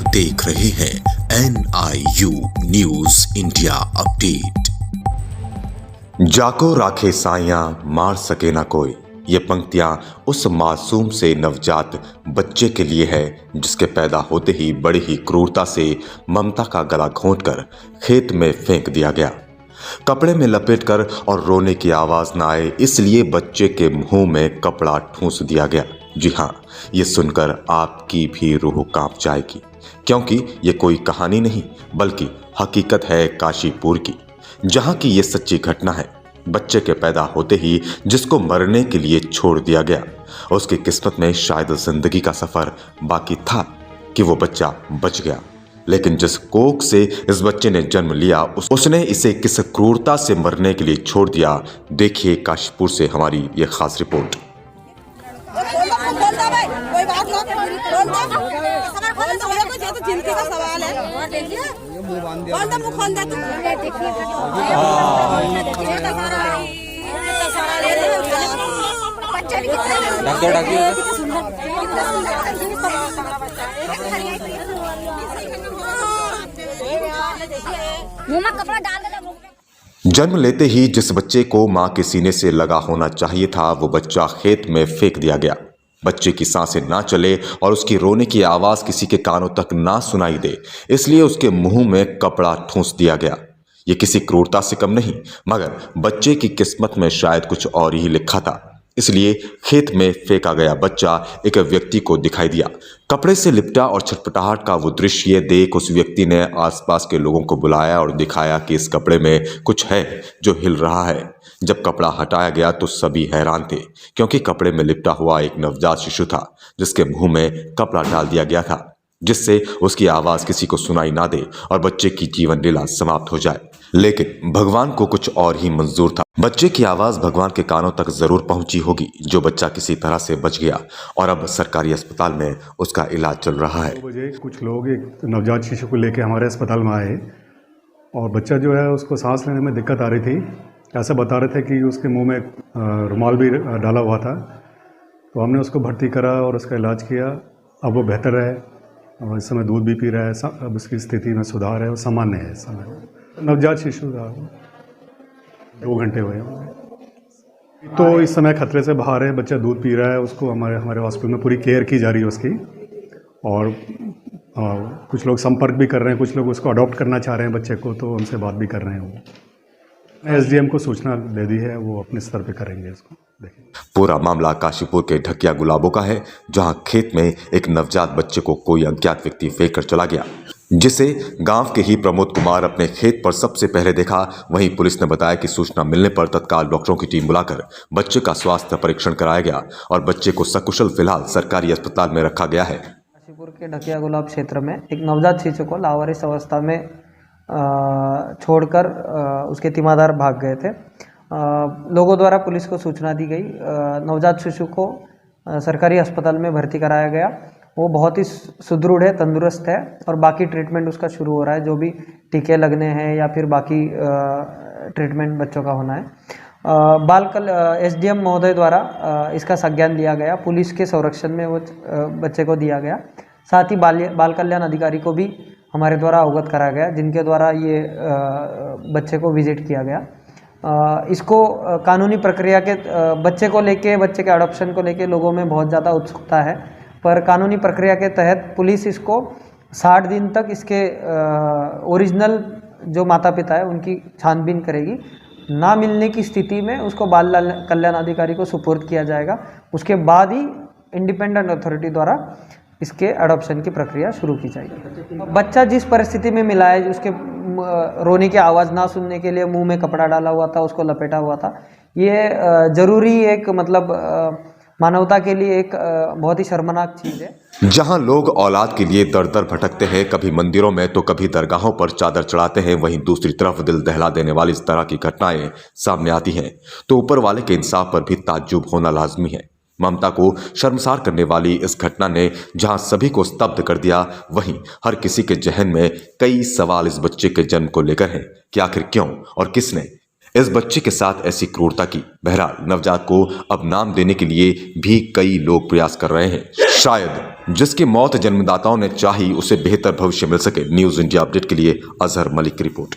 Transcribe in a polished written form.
देख रहे हैं NIU न्यूज इंडिया अपडेट। जाको राखे साइयां मार सके ना कोई, ये पंक्तियां उस मासूम से नवजात बच्चे के लिए है जिसके पैदा होते ही बड़ी ही क्रूरता से ममता का गला घोंटकर खेत में फेंक दिया गया। कपड़े में लपेटकर और रोने की आवाज ना आए इसलिए बच्चे के मुंह में कपड़ा ठूंस दिया गया। जी हाँ, ये सुनकर आपकी भी रूह कांप जाएगी, क्योंकि ये कोई कहानी नहीं बल्कि हकीकत है काशीपुर की, जहां की ये सच्ची घटना है। बच्चे के पैदा होते ही जिसको मरने के लिए छोड़ दिया गया, उसकी किस्मत में शायद जिंदगी का सफर बाकी था कि वो बच्चा बच गया, लेकिन जिस कोख से इस बच्चे ने जन्म लिया उसने इसे किस क्रूरता से मरने के लिए छोड़ दिया। देखिए काशीपुर से हमारी ये खास रिपोर्ट। जन्म लेते ही जिस बच्चे को मां के सीने से लगा होना चाहिए था, वो बच्चा खेत में फेंक दिया गया। बच्चे की सांसें ना चले और उसकी रोने की आवाज किसी के कानों तक ना सुनाई दे, इसलिए उसके मुंह में कपड़ा ठूंस दिया गया। ये किसी क्रूरता से कम नहीं, मगर बच्चे की किस्मत में शायद कुछ और ही लिखा था, इसलिए खेत में फेंका गया बच्चा एक व्यक्ति को दिखाई दिया। कपड़े से लिपटा और छटपटाहट का वो दृश्य देख उस व्यक्ति ने आसपास के लोगों को बुलाया और दिखाया कि इस कपड़े में कुछ है जो हिल रहा है। जब कपड़ा हटाया गया तो सभी हैरान थे, क्योंकि कपड़े में लिपटा हुआ एक नवजात शिशु था जिसके मुंह में कपड़ा डाल दिया गया था, जिससे उसकी आवाज किसी को सुनाई ना दे और बच्चे की जीवन लीला समाप्त हो जाए। लेकिन भगवान को कुछ और ही मंजूर था। बच्चे की आवाज भगवान के कानों तक जरूर पहुंची होगी। जो बच्चा किसी तरह से बच गया और अब सरकारी अस्पताल में उसका इलाज चल रहा है। 2 बजे कुछ लोग एक नवजात शिशु को लेकर हमारे अस्पताल में आए और बच्चा जो है उसको सांस लेने में दिक्कत आ रही थी। ऐसा बता रहे थे कि उसके मुंह में रुमाल भी डाला हुआ था, तो हमने उसको भर्ती करा और उसका इलाज किया। अब वो बेहतर है और इस समय दूध भी पी रहा है। अब उसकी स्थिति में सुधार है और सामान्य है इस समय। नवजात शिशु था, 2 घंटे हुए हैं, तो इस समय खतरे से बाहर है। बच्चा दूध पी रहा है, उसको हमारे हॉस्पिटल में पूरी केयर की जा रही है उसकी। और कुछ लोग संपर्क भी कर रहे हैं, कुछ लोग उसको अडॉप्ट करना चाह रहे हैं बच्चे को, तो उनसे बात भी कर रहे हैं। वो SDM को सूचना दे दी है, वो अपने स्तर पे करेंगे इसको। देखिए, पूरा मामला काशीपुर के ढकिया गुलाबों का है, जहां खेत में एक नवजात बच्चे को कोई अज्ञात व्यक्ति फेंक कर चला गया, जिसे गांव के ही प्रमोद कुमार अपने खेत पर सबसे पहले देखा। वहीं पुलिस ने बताया कि सूचना मिलने पर तत्काल डॉक्टरों की टीम बुलाकर बच्चे का स्वास्थ्य परीक्षण कराया गया और बच्चे को सकुशल फिलहाल सरकारी अस्पताल में रखा गया है। काशीपुर के ढकिया गुलाब क्षेत्र में एक नवजात शिशु को लावारिस अवस्था में छोड़कर उसके तीमारदार भाग गए थे। लोगों द्वारा पुलिस को सूचना दी गई। नवजात शिशु को सरकारी अस्पताल में भर्ती कराया गया। वो बहुत ही सुदृढ़ है, तंदुरुस्त है और बाकी ट्रीटमेंट उसका शुरू हो रहा है। जो भी टीके लगने हैं या फिर बाकी ट्रीटमेंट बच्चों का होना है, SDM महोदय द्वारा इसका संज्ञान लिया गया। पुलिस के संरक्षण में वो बच्चे को दिया गया। साथ ही बाल कल्याण अधिकारी को भी हमारे द्वारा अवगत कराया गया, जिनके द्वारा ये बच्चे को विजिट किया गया। इसको कानूनी प्रक्रिया के बच्चे को लेके, बच्चे के अडॉप्शन को लेके लोगों में बहुत ज़्यादा उत्सुकता है, पर कानूनी प्रक्रिया के तहत पुलिस इसको 60 दिन तक इसके ओरिजिनल जो माता पिता है उनकी छानबीन करेगी। ना मिलने की स्थिति में उसको बाल कल्याण अधिकारी को सुपुर्द किया जाएगा। उसके बाद ही इंडिपेंडेंट अथॉरिटी द्वारा इसके अडॉप्शन की प्रक्रिया शुरू की जाएगी। बच्चा जिस परिस्थिति में मिला है, उसके रोने की आवाज़ ना सुनने के लिए मुंह में कपड़ा डाला हुआ था, उसको लपेटा हुआ था, ये जरूरी एक मानवता के लिए एक बहुत ही शर्मनाक चीज़ है। जहां लोग औलाद के लिए दर दर भटकते हैं, कभी मंदिरों में तो कभी दरगाहों पर चादर चढ़ाते हैं, वहीं दूसरी तरफ दिल दहला देने वाली इस तरह की घटनाएं सामने आती हैं तो ऊपर वाले के इंसाफ पर भी ताज्जुब होना लाजमी है। ममता को शर्मसार करने वाली इस घटना ने जहां सभी को स्तब्ध कर दिया, वहीं हर किसी के जहन में कई सवाल इस बच्चे के जन्म को लेकर हैं कि आखिर क्यों और किसने इस बच्चे के साथ ऐसी क्रूरता की। बहरहाल नवजात को अब नाम देने के लिए भी कई लोग प्रयास कर रहे हैं। शायद जिसकी मौत जन्मदाताओं ने चाही उसे बेहतर भविष्य मिल सके। न्यूज़ इंडिया अपडेट के लिए अजहर मलिक की रिपोर्ट।